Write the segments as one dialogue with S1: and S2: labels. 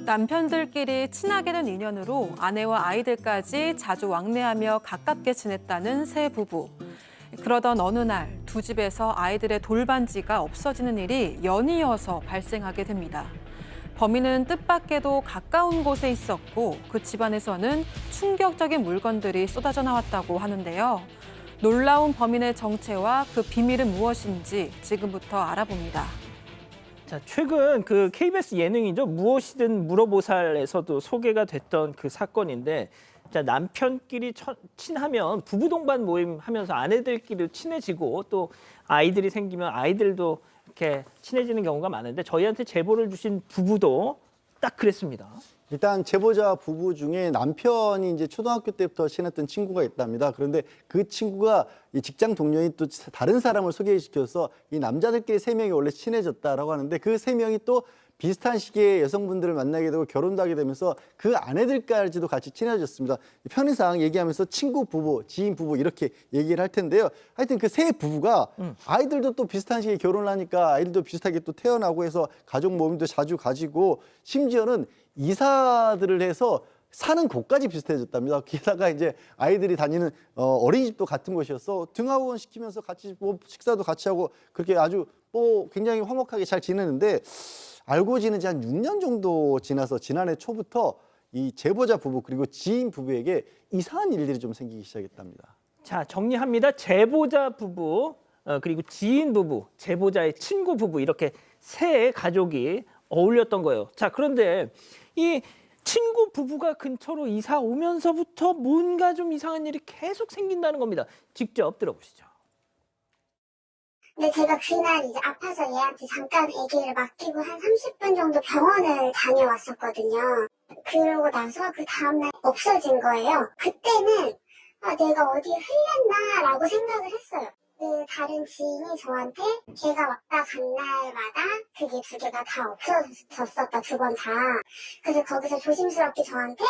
S1: 남편들끼리 친하게 된 인연으로 아내와 아이들까지 자주 왕래하며 가깝게 지냈다는 새 부부. 그러던 어느 날 두 집에서 아이들의 돌반지가 없어지는 일이 연이어서 발생하게 됩니다. 범인은 뜻밖에도 가까운 곳에 있었고 그 집안에서는 충격적인 물건들이 쏟아져 나왔다고 하는데요. 놀라운 범인의 정체와 그 비밀은 무엇인지 지금부터 알아봅니다.
S2: 자, 최근 그 KBS 예능이죠. 무엇이든 물어보살에서도 소개가 됐던 그 사건인데, 자, 남편끼리 친하면 부부 동반 모임 하면서 아내들끼리 친해지고 또 아이들이 생기면 아이들도 이렇게 친해지는 경우가 많은데 저희한테 제보를 주신 부부도 딱 그랬습니다.
S3: 일단 제보자 부부 중에 남편이 이제 초등학교 때부터 친했던 친구가 있답니다. 그런데 그 친구가 이 직장 동료인 또 다른 사람을 소개시켜서 이 남자들끼리 세 명이 원래 친해졌다라고 하는데 그 세 명이 또 비슷한 시기에 여성분들을 만나게 되고 결혼도 하게 되면서 그 아내들까지도 같이 친해졌습니다. 편의상 얘기하면서 친구 부부, 지인 부부 이렇게 얘기를 할 텐데요. 하여튼 그 세 부부가 아이들도 또 비슷한 시기에 결혼을 하니까 아이들도 비슷하게 또 태어나고 해서 가족 모임도 자주 가지고 심지어는 이사들을 해서 사는 곳까지 비슷해졌답니다. 게다가 이제 아이들이 다니는 어린이집도 같은 곳이어서 등하원 시키면서 같이 뭐 식사도 같이 하고 그렇게 아주 뭐 굉장히 화목하게 잘 지내는데 알고 지낸 지 한 6년 정도 지나서 지난해 초부터 이 제보자 부부 그리고 지인 부부에게 이상한 일들이 좀 생기기 시작했답니다.
S2: 자, 정리합니다. 제보자 부부, 그리고 지인 부부, 제보자의 친구 부부 이렇게 세 가족이 어울렸던 거예요. 자, 그런데 이 친구 부부가 근처로 이사 오면서부터 뭔가 좀 이상한 일이 계속 생긴다는 겁니다. 직접 들어보시죠.
S4: 근데 제가 그날 이제 아파서 얘한테 잠깐 아기를 맡기고 한 30분 정도 병원을 다녀왔었거든요. 그러고 나서 그 다음날 없어진 거예요. 그때는 내가 어디에 흘렸나라고 생각을 했어요. 그 다른 지인이 저한테 걔가 왔다 간 날마다 그게 두 개가 다 없어졌었다, 두 번 다. 그래서 거기서 조심스럽게 저한테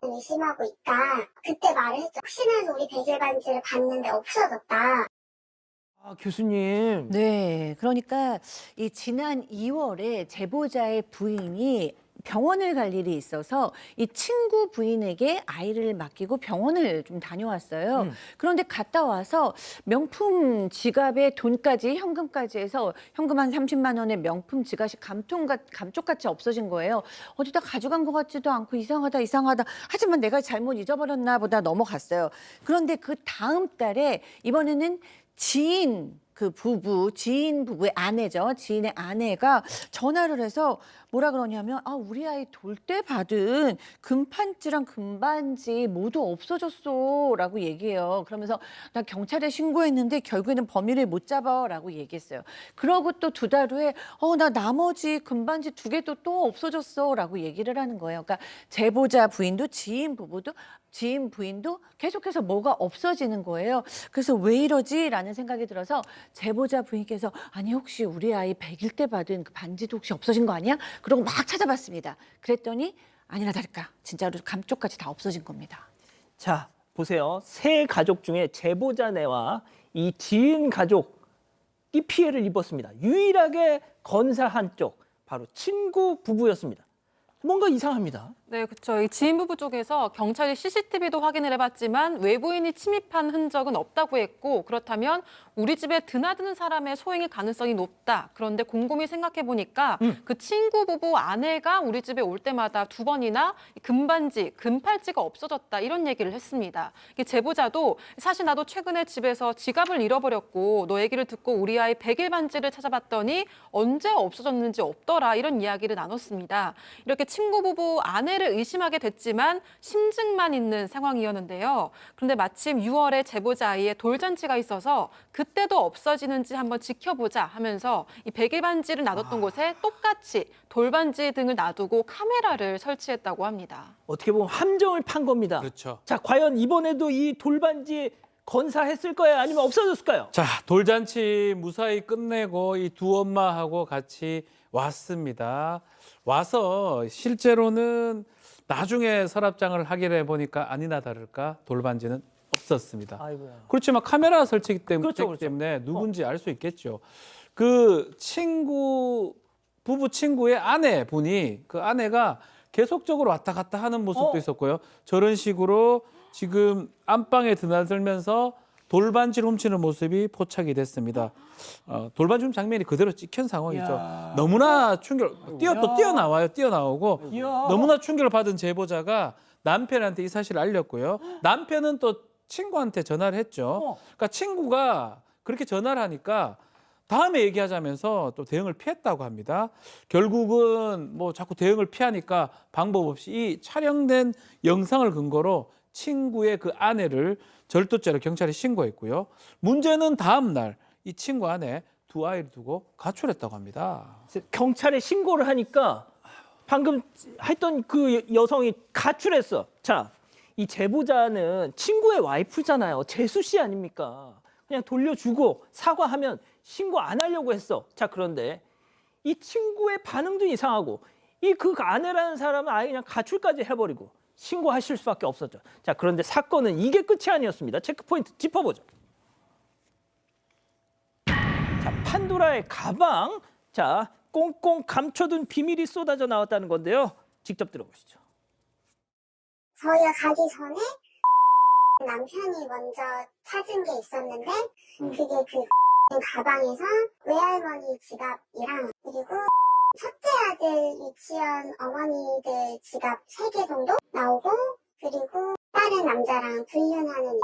S4: 의심하고 있다. 그때 말을 했죠. 혹시나 해서 우리 백일 반지를 봤는데 없어졌다.
S2: 아, 교수님.
S5: 네, 그러니까 이 지난 2월에 제보자의 부인이 병원을 갈 일이 있어서 이 친구 부인에게 아이를 맡기고 병원을 좀 다녀왔어요. 그런데 갔다 와서 명품 지갑에 돈까지 현금까지 해서 현금 한 30만 원의 명품 지갑이 감쪽같이 없어진 거예요. 어디다 가져간 것 같지도 않고 이상하다. 하지만 내가 잘못 잊어버렸나 보다 넘어갔어요. 그런데 그 다음 달에 이번에는 지인 부부의 아내죠. 지인의 아내가 전화를 해서 뭐라 그러냐면 우리 아이 돌 때 받은 금판지랑 금반지 모두 없어졌어라고 얘기해요. 그러면서 나 경찰에 신고했는데 결국에는 범인을 못 잡아라고 얘기했어요. 그러고 또 두 달 후에 나 나머지 금반지 두 개도 또 없어졌어라고 얘기를 하는 거예요. 그러니까 제보자 부인도 지인 부인도 계속해서 뭐가 없어지는 거예요. 그래서 왜 이러지라는 생각이 들어서 제보자 부인께서 아니 혹시 우리 아이 100일 때 받은 그 반지도 혹시 없어진 거 아니야? 그러고 막 찾아봤습니다. 그랬더니 아니나 다를까 진짜로 감쪽같이 다 없어진 겁니다.
S2: 자, 보세요. 세 가족 중에 제보자네와 이 지인 가족이 피해를 입었습니다. 유일하게 건사한 쪽, 바로 친구 부부였습니다. 뭔가 이상합니다.
S1: 네, 그렇죠. 이 지인 부부 쪽에서 경찰이 CCTV도 확인을 해봤지만 외부인이 침입한 흔적은 없다고 했고 그렇다면 우리 집에 드나드는 사람의 소행일 가능성이 높다. 그런데 곰곰이 생각해보니까 그 친구 부부 아내가 우리 집에 올 때마다 두 번이나 금반지, 금팔찌가 없어졌다 이런 얘기를 했습니다. 이게 제보자도 사실 나도 최근에 집에서 지갑을 잃어버렸고 너 얘기를 듣고 우리 아이 백일 반지를 찾아봤더니 언제 없어졌는지 없더라 이런 이야기를 나눴습니다. 이렇게 친구 부부 아내를 의심하게 됐지만 심증만 있는 상황이었는데요. 그런데 마침 6월에 제보자 아이의 돌잔치가 있어서 그때도 없어지는지 한번 지켜보자 하면서 이 백일 반지를 놔뒀던 곳에 똑같이 돌반지 등을 놔두고 카메라를 설치했다고 합니다.
S2: 어떻게 보면 함정을 판 겁니다.
S6: 그렇죠.
S2: 자, 과연 이번에도 이 돌반지 건사했을 거예요? 아니면 없어졌을까요?
S6: 자, 돌잔치 무사히 끝내고 이 두 엄마하고 같이 왔습니다. 와서 실제로는 나중에 서랍장을 확인해 보니까 아니나 다를까 돌반지는 없었습니다.
S2: 아이고야.
S6: 그렇지만 카메라 설치기 때문에,
S2: 그렇죠.
S6: 누군지 알 수 있겠죠. 그 친구 부부 친구의 아내분이 그 아내가 계속적으로 왔다 갔다 하는 모습도 있었고요. 저런 식으로 지금 안방에 드나들면서 돌반지를 훔치는 모습이 포착이 됐습니다. 돌반지 훔 장면이 그대로 찍힌 상황이죠.
S2: 이야.
S6: 너무나 충격, 뛰어나와요. 뛰어나오고
S2: 이야.
S6: 너무나 충격을 받은 제보자가 남편한테 이 사실을 알렸고요. 남편은 또 친구한테 전화를 했죠. 그러니까 친구가 그렇게 전화를 하니까 다음에 얘기하자면서 또 대응을 피했다고 합니다. 결국은 뭐 자꾸 대응을 피하니까 방법 없이 이 촬영된 영상을 근거로 친구의 그 아내를 절도죄로 경찰에 신고했고요. 문제는 다음 날 이 친구 아내 두 아이를 두고 가출했다고 합니다.
S2: 경찰에 신고를 하니까 방금 했던 그 여성이 가출했어. 자, 이 제보자는 친구의 와이프잖아요. 재수 씨 아닙니까? 그냥 돌려주고 사과하면 신고 안 하려고 했어. 자, 그런데 이 친구의 반응도 이상하고 이 그 아내라는 사람은 아예 그냥 가출까지 해버리고 신고하실 수밖에 없었죠. 자, 그런데 사건은 이게 끝이 아니었습니다. 체크포인트 짚어보죠. 자, 판도라의 가방. 자, 꽁꽁 감춰둔 비밀이 쏟아져 나왔다는 건데요. 직접 들어보시죠.
S4: 저희가 가기 전에 남편이 먼저 찾은 게 있었는데 그게 그 가방에서 외할머니 지갑이랑 그리고 첫째 아들 유치원 어머니들 지갑 3개 정도 나오고 그리고 다른 남자랑 불륜하는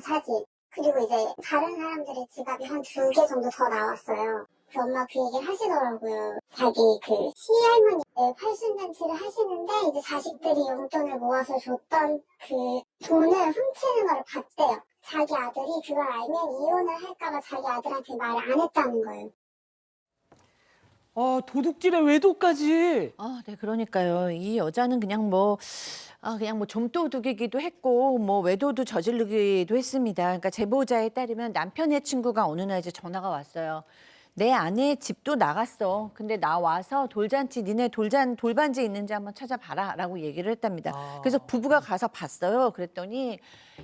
S4: 사진 그리고 이제 다른 사람들의 지갑이 한 2개 정도 더 나왔어요. 그 엄마 그 얘기를 하시더라고요. 자기 그 시할머니 팔순잔치를 하시는데 이제 자식들이 용돈을 모아서 줬던 그 돈을 훔치는 걸 봤대요. 자기 아들이 그걸 알면 이혼을 할까봐 자기 아들한테 말을 안 했다는 거예요.
S2: 도둑질의 외도까지.
S5: 네, 그러니까요. 이 여자는 그냥 뭐 좀도둑이기도 했고 뭐 외도도 저지르기도 했습니다. 그러니까 제보자에 따르면 남편의 친구가 어느 날 이제 전화가 왔어요. 내 아내 집도 나갔어. 근데 나 와서 돌잔치 니네 돌반지 있는지 한번 찾아봐라라고 얘기를 했답니다. 그래서 부부가 가서 봤어요. 그랬더니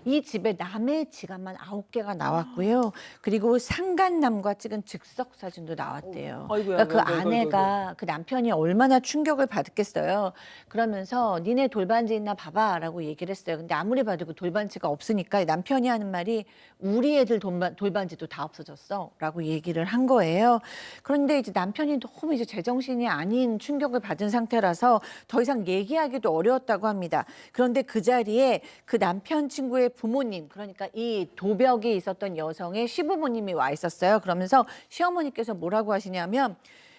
S5: 이 집에 남의 지갑만 9개가 나왔고요. 그리고 상간남과 찍은 즉석 사진도 나왔대요.
S2: 아이고야,
S5: 그러니까 그
S2: 아이고, 아이고,
S5: 아내가 그 남편이 얼마나 충격을 받았겠어요. 그러면서 니네 돌반지 있나 봐봐라고 얘기를 했어요. 근데 아무리 봐도 그 돌반지가 없으니까 남편이 하는 말이 우리 애들 돌반지도 다 없어졌어라고 얘기를 한 거예요. 그런데 이제 남편이 너무 이제 제정신이 아닌 충격을 받은 상태라서 더 이상 얘기하기도 어려웠다고 합니다. 그런데 그 자리에 그 남편 친구의 부모님, 그러니까 이 도벽이 있었던 여성의 시부모님이 와 있었어요. 그러면서 시어머니께서 뭐라고 하시냐면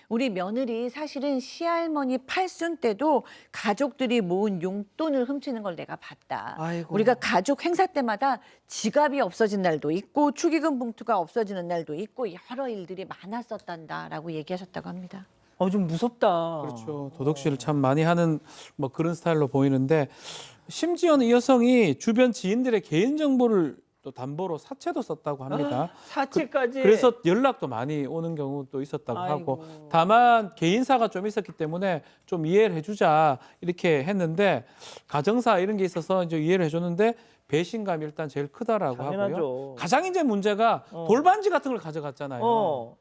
S5: 우리 며느리 사실은 시할머니 팔순 때도 가족들이 모은 용돈을 훔치는 걸 내가 봤다.
S2: 아이고.
S5: 우리가 가족 행사 때마다 지갑이 없어진 날도 있고 축의금 봉투가 없어지는 날도 있고 여러 일들이 많았었단다라고 얘기하셨다고 합니다.
S2: 좀 무섭다.
S6: 그렇죠. 도덕질을 참 많이 하는 뭐 그런 스타일로 보이는데 심지어는 이 여성이 주변 지인들의 개인 정보를 또 담보로 사채도 썼다고 합니다.
S2: 사채까지.
S6: 그래서 연락도 많이 오는 경우도 있었다고 하고
S2: 아이고.
S6: 다만 개인사가 좀 있었기 때문에 좀 이해를 해주자 이렇게 했는데 가정사 이런 게 있어서 이제 이해를 해줬는데 배신감이 일단 제일 크다라고
S2: 당연하죠.
S6: 하고요. 가장 이제 문제가 돌반지 같은 걸 가져갔잖아요.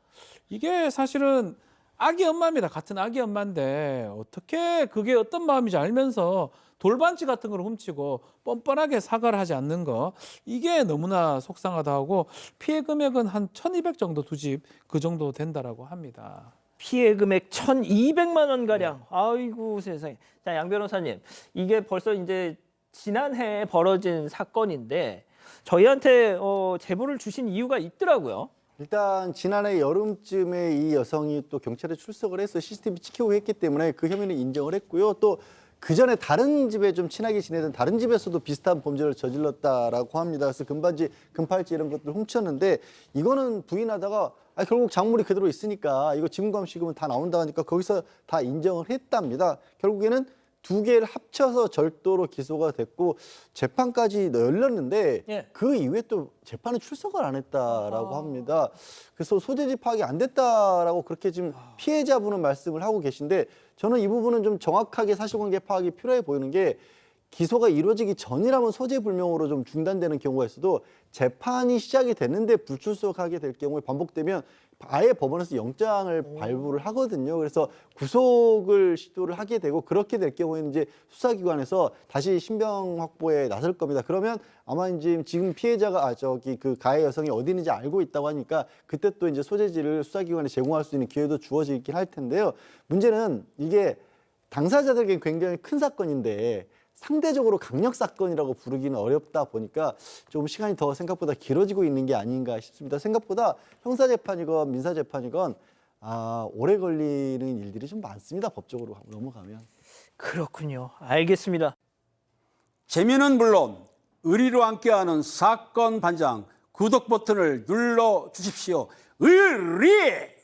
S6: 이게 사실은 아기 엄마입니다. 같은 아기 엄마인데 어떻게 그게 어떤 마음인지 알면서 돌반지 같은 걸 훔치고 뻔뻔하게 사과를 하지 않는 거 이게 너무나 속상하다 하고 피해 금액은 한 1,200 정도 두 집 그 정도 된다라고 합니다.
S2: 피해 금액 1,200만 원 가량. 아이고 세상에. 자, 양 변호사님, 이게 벌써 이제 지난해 벌어진 사건인데 저희한테 제보를 주신 이유가 있더라고요.
S3: 일단 지난해 여름쯤에 이 여성이 또 경찰에 출석을 해서 CCTV 찍히고 했기 때문에 그 혐의는 인정을 했고요. 또 그 전에 다른 집에 좀 친하게 지내던 다른 집에서도 비슷한 범죄를 저질렀다라고 합니다. 그래서 금반지, 금팔찌 이런 것들을 훔쳤는데 이거는 부인하다가 결국 작물이 그대로 있으니까 이거 지문감식이면 다 나온다 하니까 거기서 다 인정을 했답니다. 결국에는 2개를 합쳐서 절도로 기소가 됐고 재판까지 열렸는데
S2: 예.
S3: 그 이후에 또 재판에 출석을 안 했다라고 합니다. 그래서 소재지 파악이 안 됐다라고 그렇게 지금 피해자분은 말씀을 하고 계신데 저는 이 부분은 좀 정확하게 사실관계 파악이 필요해 보이는 게 기소가 이루어지기 전이라면 소재 불명으로 좀 중단되는 경우가 있어도 재판이 시작이 됐는데 불출석하게 될 경우에 반복되면 아예 법원에서 영장을 발부를 하거든요. 그래서 구속을 시도를 하게 되고 그렇게 될 경우에는 이제 수사기관에서 다시 신병 확보에 나설 겁니다. 그러면 아마 이제 지금 피해자가 그 가해 여성이 어디 있는지 알고 있다고 하니까 그때 또 이제 소재지를 수사기관에 제공할 수 있는 기회도 주어지긴 할 텐데요. 문제는 이게 당사자들에게 굉장히 큰 사건인데 상대적으로 강력 사건이라고 부르기는 어렵다 보니까 좀 시간이 더 생각보다 길어지고 있는 게 아닌가 싶습니다. 생각보다 형사재판이건 민사재판이건 오래 걸리는 일들이 좀 많습니다. 법적으로 넘어가면.
S2: 그렇군요. 알겠습니다.
S7: 재미는 물론 의리로 함께하는 사건 반장 구독 버튼을 눌러 주십시오. 의리!